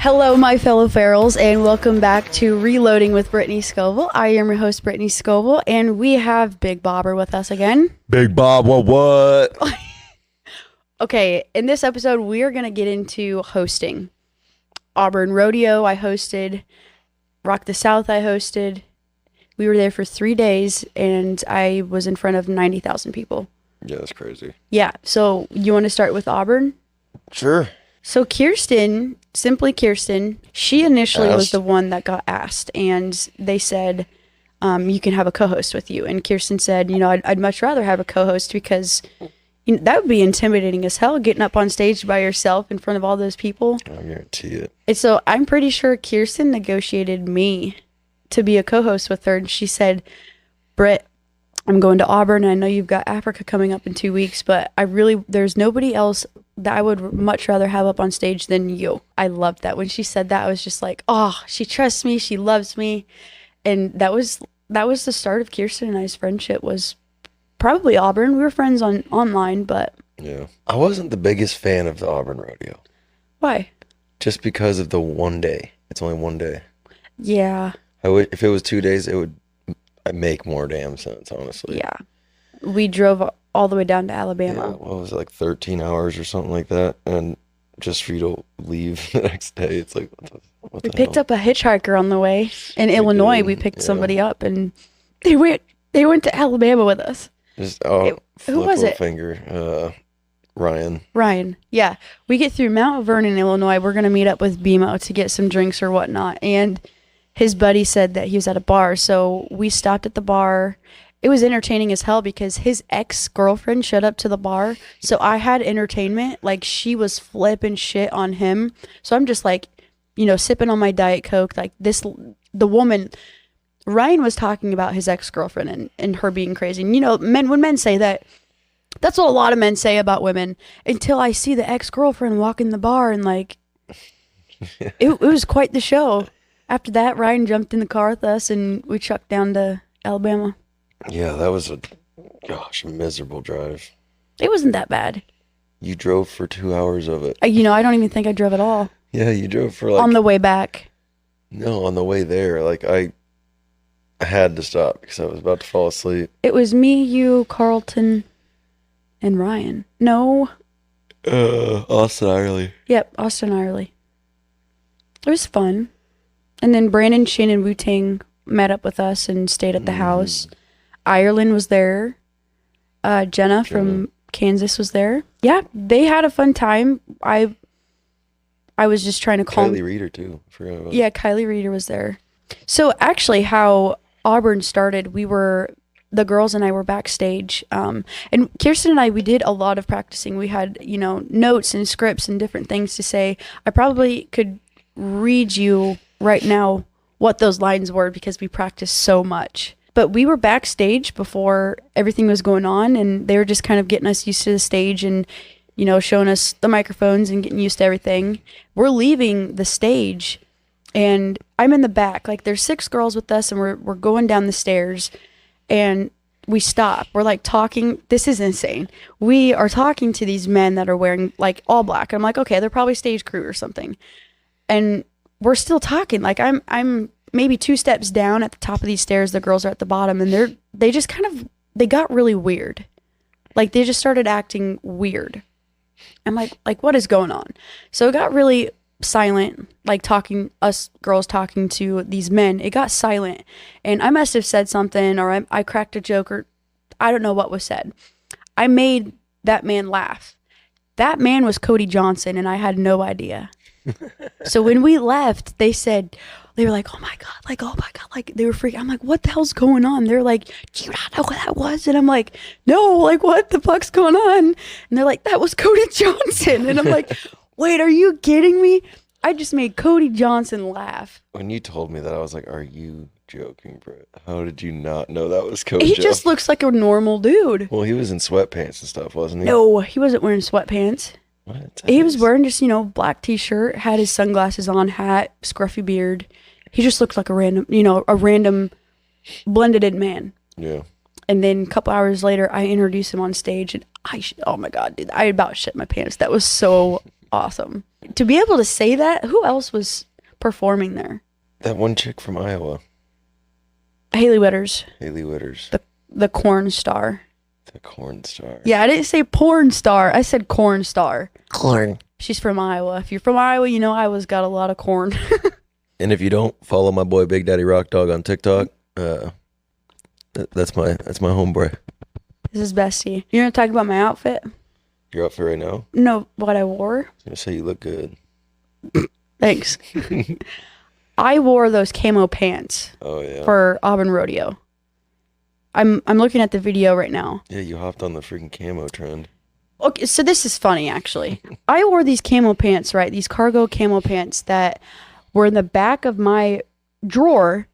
Hello, my fellow ferals, and welcome back to Reloading with Brittany Scovel. I am your host, Brittany Scovel, and we have Big Bobber with us again. Big Bob, what? Okay, in this episode, we are going to get into hosting. Auburn Rodeo, I hosted. Rock the South, I hosted. We were there for 3 days, and I was in front of 90,000 people. Yeah, that's crazy. Yeah, so you want to start with Auburn? Sure. So Kirsten, simply Kirsten, she initially was the one that got asked, and they said, you can have a co-host with you. And Kirsten said, I'd much rather have a co-host because that would be intimidating as hell, getting up on stage by yourself in front of all those people. I guarantee it. And so I'm pretty sure Kirsten negotiated me to be a co-host with her, and she said, Britt, I'm going to Auburn, and I know you've got Africa coming up in 2 weeks, but there's nobody else that I would much rather have up on stage than you. I loved that. When she said that, I was just like, oh, she trusts me, she loves me. And that was the start of Kirsten and I's friendship, was probably Auburn. We were friends online, but... Yeah. I wasn't the biggest fan of the Auburn Rodeo. Why? Just because of the 1 day. It's only 1 day. Yeah. If it was 2 days, it would make more damn sense, honestly. Yeah. We drove all the way down to Alabama. Yeah, what was it, like 13 hours or something like that? And just for you to leave the next day, it's like, what the We picked hell? up a hitchhiker on the way. In Illinois, we picked somebody up, and they went to Alabama with us. Just, who was it? Finger, Ryan. Yeah. We get through Mount Vernon, Illinois. We're going to meet up with BMO to get some drinks or whatnot. And his buddy said that he was at a bar. So we stopped at the bar. It was entertaining as hell because his ex-girlfriend showed up to the bar. So I had entertainment. Like, she was flipping shit on him. So I'm just like, sipping on my Diet Coke. Like, the woman, Ryan was talking about his ex-girlfriend and her being crazy. And, when men say that, that's what a lot of men say about women, until I see the ex-girlfriend walk in the bar, and like, it was quite the show. After that, Ryan jumped in the car with us, and we trucked down to Alabama. Yeah, that was a miserable drive. It wasn't that bad. You drove for 2 hours of it. I don't even think I drove at all. Yeah, you drove for like... On the way back. No, on the way there. Like, I had to stop because I was about to fall asleep. It was me, you, Carlton, and Ryan. No. Austin Irely. Yep, Austin Irely. It was fun. And then Brandon, Shane, and Wu-Tang met up with us and stayed at the house. Ireland was there. Jenna from Kansas was there. Yeah, they had a fun time. I was just trying to call Kylie Reeder too. I forgot about Yeah, Kylie Reeder was there. So actually, how Auburn started, the girls and I were backstage. And Kirsten and I, we did a lot of practicing. We had, notes and scripts and different things to say. I probably could read you right now what those lines were because we practiced so much. But we were backstage before everything was going on, and they were just kind of getting us used to the stage and, showing us the microphones and getting used to everything. We're leaving the stage, and I'm in the back. Like, there's 6 girls with us, and we're going down the stairs, and we stop. We're, like, talking. This is insane. We are talking to these men that are wearing, like, all black. I'm like, okay, they're probably stage crew or something. And we're still talking. Like, I'm maybe 2 steps down at the top of these stairs. The girls are at the bottom, and they just they got really weird. Like, they just started acting weird. I'm like, what is going on? So it got really silent, like us girls talking to these men. It got silent, and I must have said something, or I cracked a joke, or I don't know what was said. I made that man laugh. That man was Cody Johnson, and I had no idea. So when we left, they were like, oh my God, like they were freaking. I'm like, what the hell's going on? They're like, do you not know what that was? And I'm like, no, like, what the fuck's going on? And they're like, that was Cody Johnson. And I'm like, wait, are you kidding me? I just made Cody Johnson laugh. When you told me that, I was like, are you joking, bro? How did you not know that was Cody Johnson? He just looks like a normal dude. Well, he was in sweatpants and stuff, wasn't he? No, he wasn't wearing sweatpants. What? He was wearing just, black t-shirt, had his sunglasses on, hat, scruffy beard. He just looked like a random blended in man. Yeah. And then a couple hours later, I introduced him on stage, and oh my God, dude, I about shit my pants. That was so awesome. To be able to say that, who else was performing there? That one chick from Iowa, Haley Witters, Haley Witters, the corn star. the corn star. Yeah, I didn't say porn star. I said corn star. Corn. She's from Iowa. If you're from Iowa, you know Iowa's got a lot of corn. And if you don't follow my boy Big Daddy Rock Dog on TikTok, that's my homeboy. This is Bestie. You're gonna talk about my outfit? Your outfit right now? No, what I wore? I was gonna say you look good. Thanks. I wore those camo pants Oh yeah. for Auburn Rodeo. I'm looking at the video right now. Yeah, you hopped on the freaking camo trend. Okay, so this is funny actually. I wore these camo pants, right? These cargo camo pants that were in the back of my drawer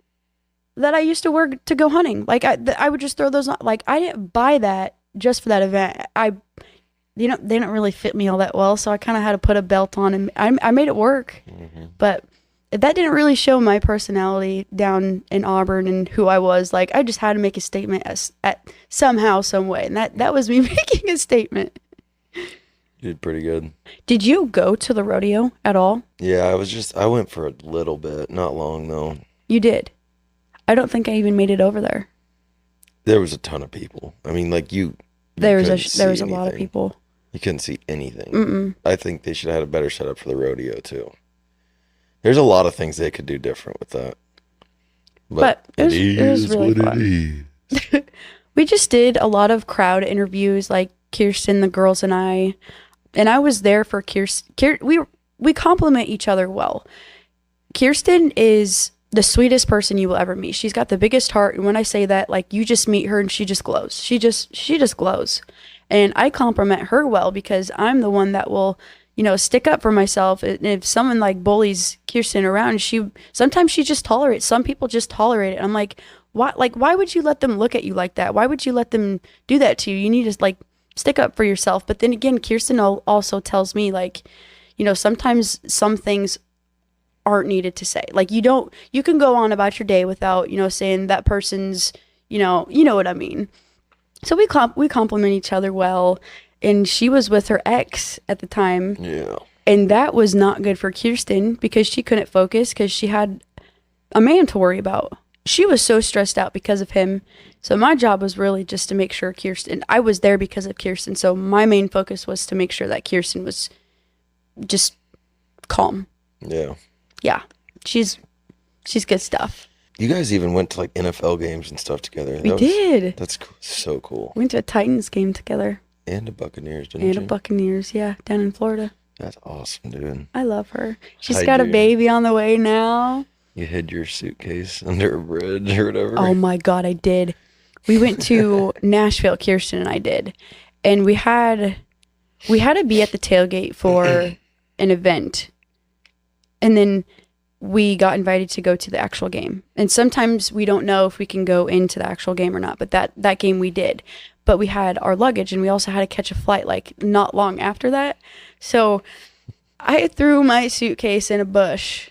that I used to wear to go hunting. Like I would just throw those on. Like I didn't buy that just for that event. They don't really fit me all that well, so I kind of had to put a belt on, and I made it work. Mm-hmm. But that didn't really show my personality down in Auburn and who I was. Like I just had to make a statement at somehow, some way, and that was me making a statement. You did pretty good. Did you go to the rodeo at all? Yeah, I went for a little bit, not long though. You did. I don't think I even made it over there. There was a ton of people. I mean, like you There was couldn't a see lot of anything. people. You couldn't see anything. Mm-mm. I think they should have had a better setup for the rodeo too. There's a lot of things they could do different with that. But it was really what fun. it is. We just did a lot of crowd interviews, like Kirsten, the girls, and I was there for Kirsten. We compliment each other well. Kirsten is the sweetest person you will ever meet. She's got the biggest heart, and when I say that, like you just meet her and she just glows. She just glows, and I compliment her well because I'm the one that will, stick up for myself. And if someone like bullies Kirsten around, sometimes she just tolerates. Some people just tolerate it. I'm like, why would you let them look at you like that? Why would you let them do that to you? You need to stick up for yourself. But then again, Kirsten also tells me sometimes some things aren't needed to say. Like you can go on about your day without, saying that person's, you know what I mean. So we compliment each other well. And she was with her ex at the time. Yeah. And that was not good for Kirsten because she couldn't focus because she had a man to worry about. She was so stressed out because of him. So my job was really just to make sure I was there because of Kirsten. So my main focus was to make sure that Kirsten was just calm. Yeah. Yeah. She's good stuff. You guys even went to NFL games and stuff together. We did. That's so cool. We went to a Titans game together. And a Buccaneers, didn't you? And a Buccaneers, yeah, down in Florida. That's awesome, dude. I love her. She's I got a do. baby on the way now. You hid your suitcase under a bridge or whatever. Oh my God, I did. We went to Nashville, Kirsten and I did. And we had to be at the tailgate for an event. And then we got invited to go to the actual game. And sometimes we don't know if we can go into the actual game or not, but that game we did. But we had our luggage and we also had to catch a flight not long after that. So I threw my suitcase in a bush.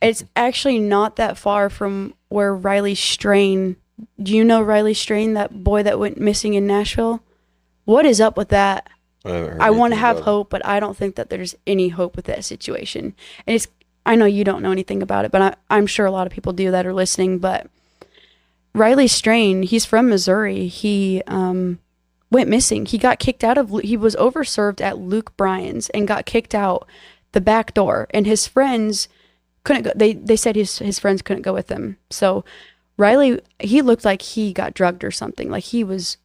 It's actually not that far from where Riley Strain, do you know Riley Strain, that boy that went missing in Nashville? What is up with that? I want to have hope, but I don't think that there's any hope with that situation. And I know you don't know anything about it, but I'm sure a lot of people do that are listening. But Riley Strain, he's from Missouri. He went missing. He got kicked out he was overserved at Luke Bryan's and got kicked out the back door. And his friends couldn't go. They said his friends couldn't go with him. So Riley, he looked like he got drugged or something. Like he was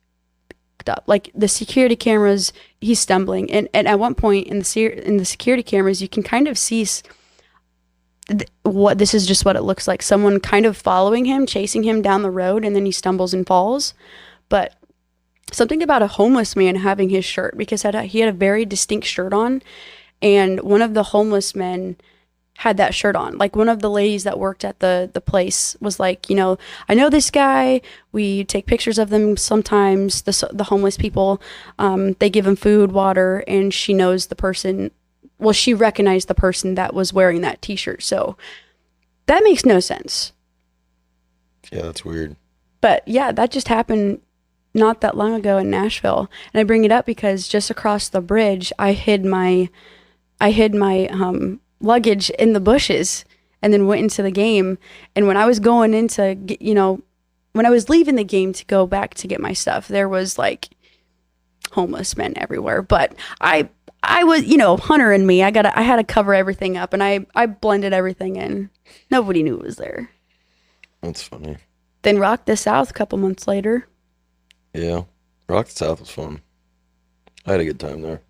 up. Like the security cameras, he's stumbling. And at one point in the security cameras, you can kind of see this is just what it looks like. Someone kind of following him, chasing him down the road, and then he stumbles and falls. But something about a homeless man having his shirt, because he had a very distinct shirt on, and one of the homeless men had that shirt on. Like one of the ladies that worked at the place was like, I know this guy. We take pictures of them sometimes. The homeless people, they give him food, water, and she knows the person. Well, she recognized the person that was wearing that T-shirt. So that makes no sense. Yeah, that's weird. But yeah, that just happened not that long ago in Nashville. And I bring it up because just across the bridge, I hid my I hid my luggage in the bushes and then went into the game. And when I was going into, when I was leaving the game to go back to get my stuff, there was like homeless men everywhere. But I was, Hunter and me, I had to cover everything up, and I blended everything in. Nobody knew it was there. That's funny. Then Rock the South a couple months later. Yeah. Rock the South was fun. I had a good time there.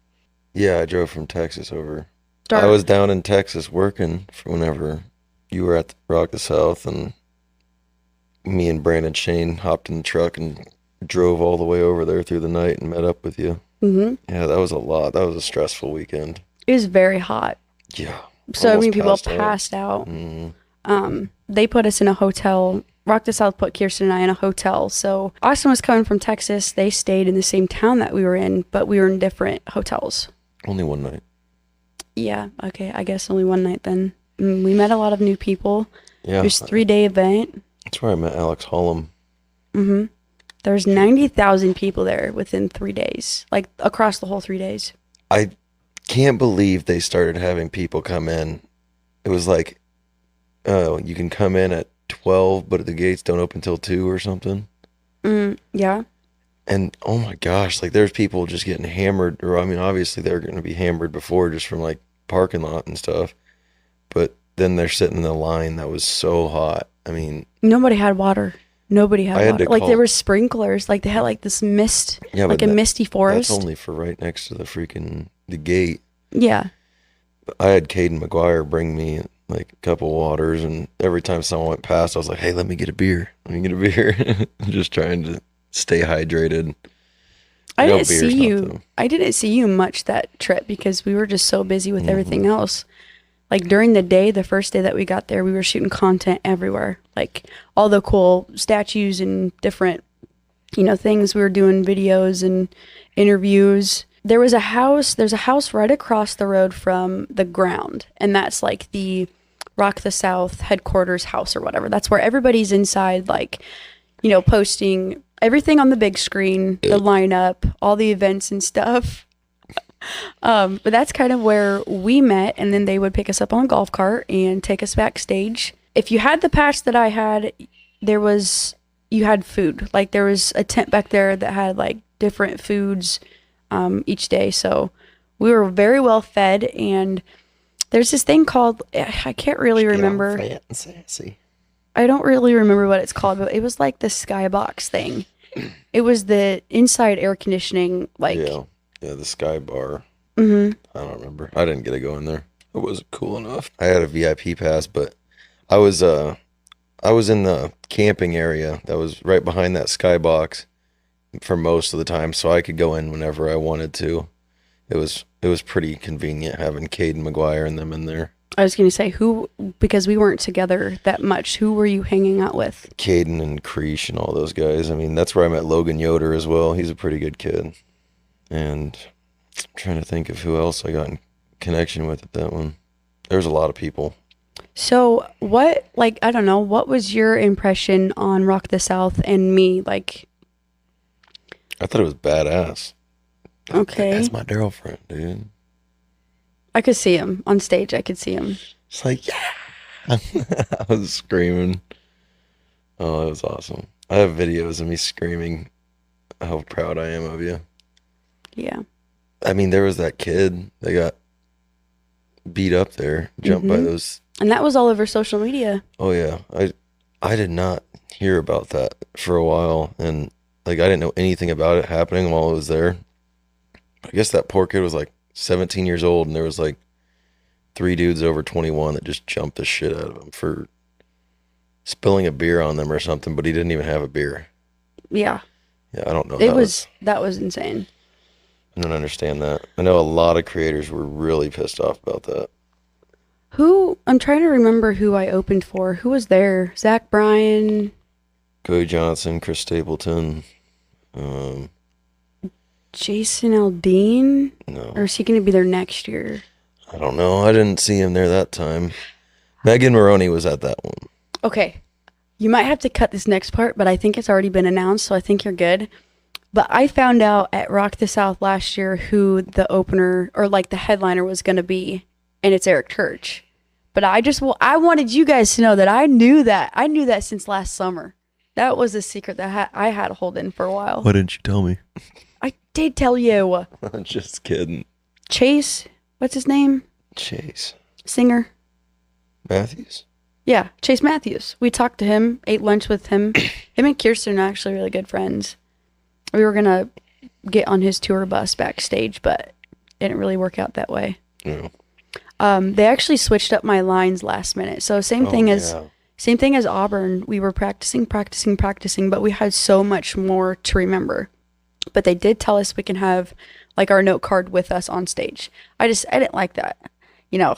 Yeah, I drove from Texas over. I was down in Texas working for whenever you were at Rock the South, and me and Brandon Shane hopped in the truck and drove all the way over there through the night and met up with you. Mm-hmm. Yeah, that was a lot. That was a stressful weekend. It was very hot. Yeah. So many people passed out. Mm-hmm. They put us in a hotel. Rock the South put Kirsten and I in a hotel. So Austin was coming from Texas. They stayed in the same town that we were in, but we were in different hotels. Only one night. Yeah, okay. I guess only one night then. We met a lot of new people. Yeah. It was a 3-day event. That's where I met Alex Hollum. Mm-hmm. There's 90,000 people there within 3 days, like across the whole 3 days. I can't believe they started having people come in. It was like, you can come in at 12, but the gates don't open till 2 or something. Yeah. And oh my gosh, like there's people just getting hammered, or I mean, obviously they're going to be hammered before just from like parking lot and stuff. But then they're sitting in the line that was so hot. I mean, nobody had water. Nobody had water. Like there were sprinklers. Like they had like this mist, like a misty forest. That's only for right next to the gate. Yeah. I had Caden McGuire bring me like a couple waters, and every time someone went past, I was like, "Hey, let me get a beer. Let me get a beer." Just trying to stay hydrated. I didn't see you much that trip because we were just so busy with everything else. Like during the day, the first day that we got there, we were shooting content everywhere. Like all the cool statues and different, things. We were doing videos and interviews. There's a house right across the road from the ground. And that's like the Rock the South headquarters house or whatever. That's where everybody's inside, like, posting everything on the big screen, the lineup, all the events and stuff. But that's kind of where we met, and then they would pick us up on a golf cart and take us backstage. If you had the patch that I had, you had food. Like there was a tent back there that had like different foods each day. So we were very well fed, and there's this thing called, I can't really remember. Fat and sassy. I don't really remember what it's called, but it was like the skybox thing. It was the inside air conditioning, like. Yeah, the Sky Bar. Mm-hmm. I don't remember. I didn't get to go in there. It wasn't cool enough. I had a VIP pass, but I was in the camping area that was right behind that skybox for most of the time, so I could go in whenever I wanted to. It was pretty convenient having Caden McGuire and them in there. I was going to say, because we weren't together that much, who were you hanging out with? Caden and Creesh and all those guys. I mean, that's where I met Logan Yoder as well. He's a pretty good kid. And I'm trying to think of who else I got in connection with at that one. There's a lot of people. So what was your impression on Rock the South and me? Like, I thought it was badass. Okay. That's my girlfriend, dude. I could see him on stage. I could see him. It's like, yeah. I was screaming. Oh, that was awesome. I have videos of me screaming how proud I am of you. Yeah. I mean, there was that kid that got beat up there, jumped by those. And that was all over social media. Oh, yeah. I did not hear about that for a while. And, like, I didn't know anything about it happening while I was there. I guess that poor kid was, like, 17 years old, and there was, like, 3 dudes over 21 that just jumped the shit out of him for spilling a beer on them or something, but he didn't even have a beer. Yeah. Yeah, I don't know. That was insane. I don't understand that. I know a lot of creators were really pissed off about that. I'm trying to remember who I opened for. Who was there? Zach Bryan. Cody Johnson, Chris Stapleton. Jason Aldean? No. Or is he going to be there next year? I don't know. I didn't see him there that time. Megan Maroney was at that one. Okay. You might have to cut this next part, but I think it's already been announced, so I think you're good. But I found out at Rock the South last year who the opener or like the headliner was going to be, and it's Eric Church. But I wanted you guys to know that I knew that. I knew that since last summer. That was a secret that I had to hold in for a while. Why didn't you tell me? I did tell you. I'm just kidding. Chase, what's his name? Chase Singer. Matthews? Yeah, Chase Matthews. We talked to him, ate lunch with him. Him and Kirsten are actually really good friends. We were going to get on his tour bus backstage, but it didn't really work out that way. Yeah. They actually switched up my lines last minute. So same thing as Auburn. We were practicing, but we had so much more to remember. But they did tell us we can have like our note card with us on stage. I didn't like that. You know,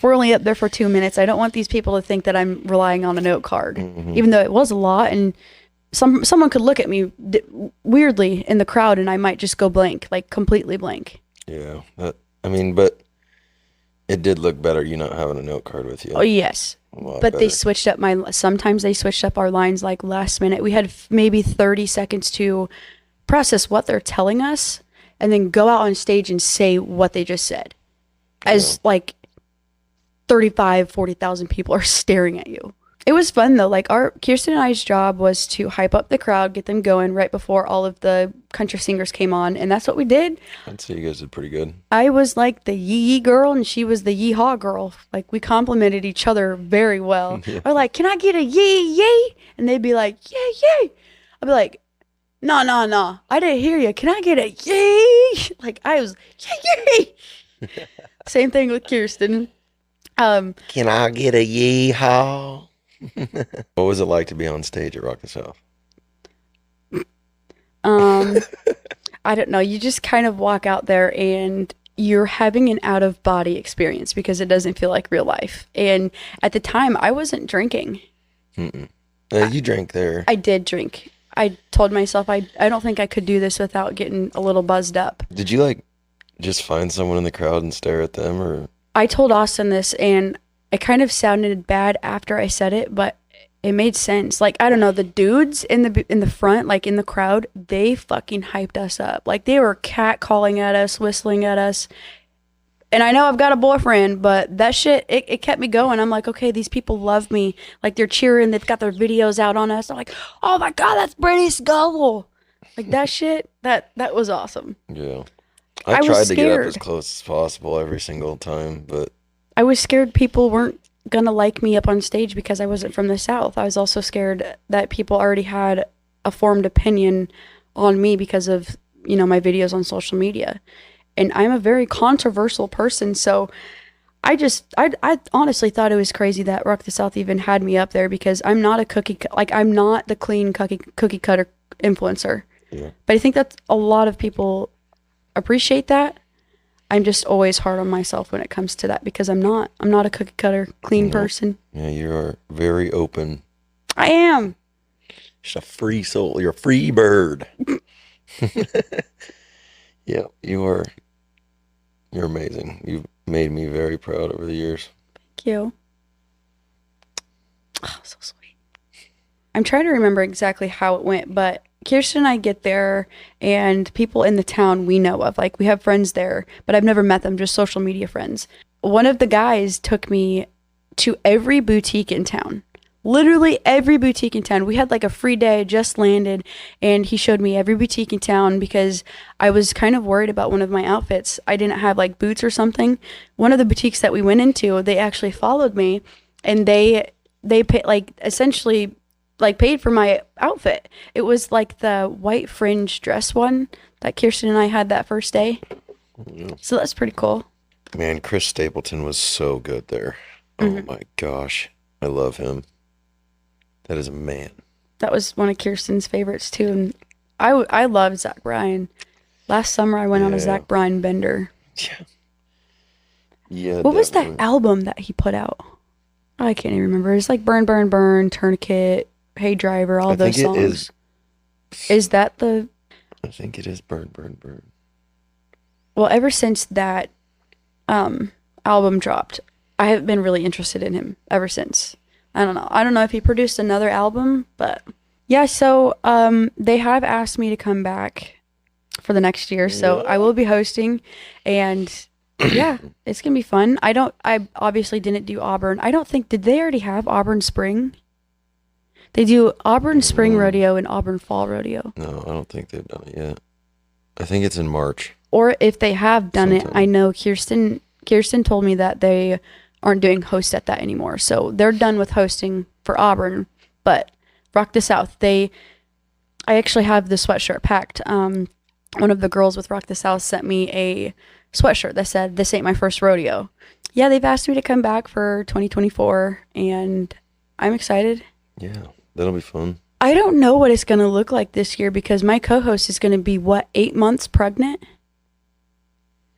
we're only up there for 2 minutes. I don't want these people to think that I'm relying on a note card, even though it was a lot. And someone could look at me weirdly in the crowd and I might just go blank, like completely blank. Yeah. But it did look better, you not having a note card with you. Oh, yes. But better. They switched up sometimes they switched up our lines like last minute. We had maybe 30 seconds to process what they're telling us and then go out on stage and say what they just said. As like 40,000 people are staring at you. It was fun though. Like Kirsten and I's job was to hype up the crowd, get them going right before all of the country singers came on, and that's what we did. I'd say you guys did pretty good. I was like the yee girl and she was the yee-haw girl. Like we complimented each other very well. Yeah. Or like, can I get a yee? And they'd be like, yay. I'd be like, no. I didn't hear you. Can I get a yay? Like I was yay. Same thing with Kirsten. Can I get a yee-haw? What was it like to be on stage at Rock the South? I don't know. You just kind of walk out there and you're having an out-of-body experience because it doesn't feel like real life. And at the time, I wasn't drinking. You drank there. I did drink. I told myself I don't think I could do this without getting a little buzzed up. Did you like just find someone in the crowd and stare at them, or? I told Austin this and it kind of sounded bad after I said it, but it made sense. Like, I don't know, the dudes in the front, like in the crowd, they fucking hyped us up. Like they were catcalling at us, whistling at us. And I know I've got a boyfriend, but that shit, it kept me going. I'm like, okay, these people love me. Like they're cheering, they've got their videos out on us. I'm like, oh my God, that's Brittany Scovel. Like that shit, that was awesome. Yeah. I tried to get up as close as possible every single time, but I was scared people weren't gonna like me up on stage because I wasn't from the South. I was also scared that people already had a formed opinion on me because of, you know, my videos on social media. And I'm a very controversial person, so I honestly thought it was crazy that Rock the South even had me up there because I'm not I'm not the clean cookie cutter influencer. Yeah. But I think that a lot of people appreciate that. I'm just always hard on myself when it comes to that because I'm not a cookie cutter clean person. Yeah, you are very open. I am. Just a free soul. You're a free bird. Yeah, you're amazing. You've made me very proud over the years. Thank you. Oh, so sweet. I'm trying to remember exactly how it went, but Kirsten and I get there and people in the town we know of, like we have friends there, but I've never met them, just social media friends. One of the guys took me to every boutique in town, literally every boutique in town. We had like a free day, just landed, and he showed me every boutique in town because I was kind of worried about one of my outfits. I didn't have like boots or something. One of the boutiques that we went into, they actually followed me and they paid, like essentially like paid for my outfit. It was like the white fringe dress one that Kirsten and I had that first day. Yeah. So that's pretty cool. Man, Chris Stapleton was so good there. Oh my gosh. I love him. That is a man. That was one of Kirsten's favorites too. And I love Zach Bryan. Last summer I went on a Zach Bryan bender. Yeah. Yeah. What was that album that he put out? I can't even remember. It's like Burn, Burn, Burn, Tourniquet, Hey Driver, all those songs. Is that the... I think it is Burn, Burn, Burn. Well, ever since that album dropped, I have been really interested in him ever since. I don't know if he produced another album, but Yeah, so they have asked me to come back for the next year, so I will be hosting, and yeah, it's gonna be fun. I obviously didn't do Auburn. I don't think, did they already have Auburn Spring? They do Auburn Spring Rodeo and Auburn Fall Rodeo. No, I don't think they've done it yet. I think it's in March. Or if they have done it, Sometime. I know Kirsten told me that they aren't doing host at that anymore. So they're done with hosting for Auburn, but Rock the South, I actually have the sweatshirt packed. One of the girls with Rock the South sent me a sweatshirt that said, "This ain't my first rodeo." Yeah, they've asked me to come back for 2024, and I'm excited. Yeah, that'll be fun. I don't know what it's going to look like this year because my co-host is going to be, what, 8 months pregnant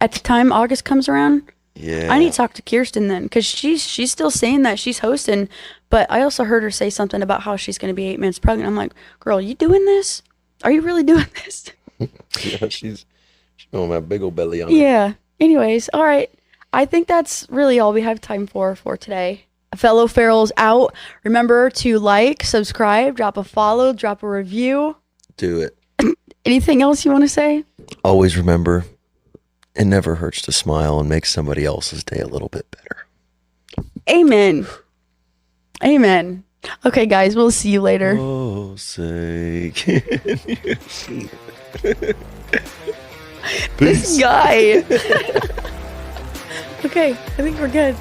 at the time August comes around? Yeah. I need to talk to Kirsten then, because she's still saying that she's hosting, but I also heard her say something about how she's going to be 8 months pregnant. I'm like, girl, you doing this? Are you really doing this? Yeah, she's going my big old belly on her. Yeah. Anyways, all right. I think that's really all we have time for today. Fellow Ferals out. Remember to like, subscribe, drop a follow, drop a review. Do it. Anything else you want to say? Always remember, it never hurts to smile and make somebody else's day a little bit better. Amen. Amen. Okay, guys, we'll see you later. Oh, say can you see? This guy. Okay, I think we're good.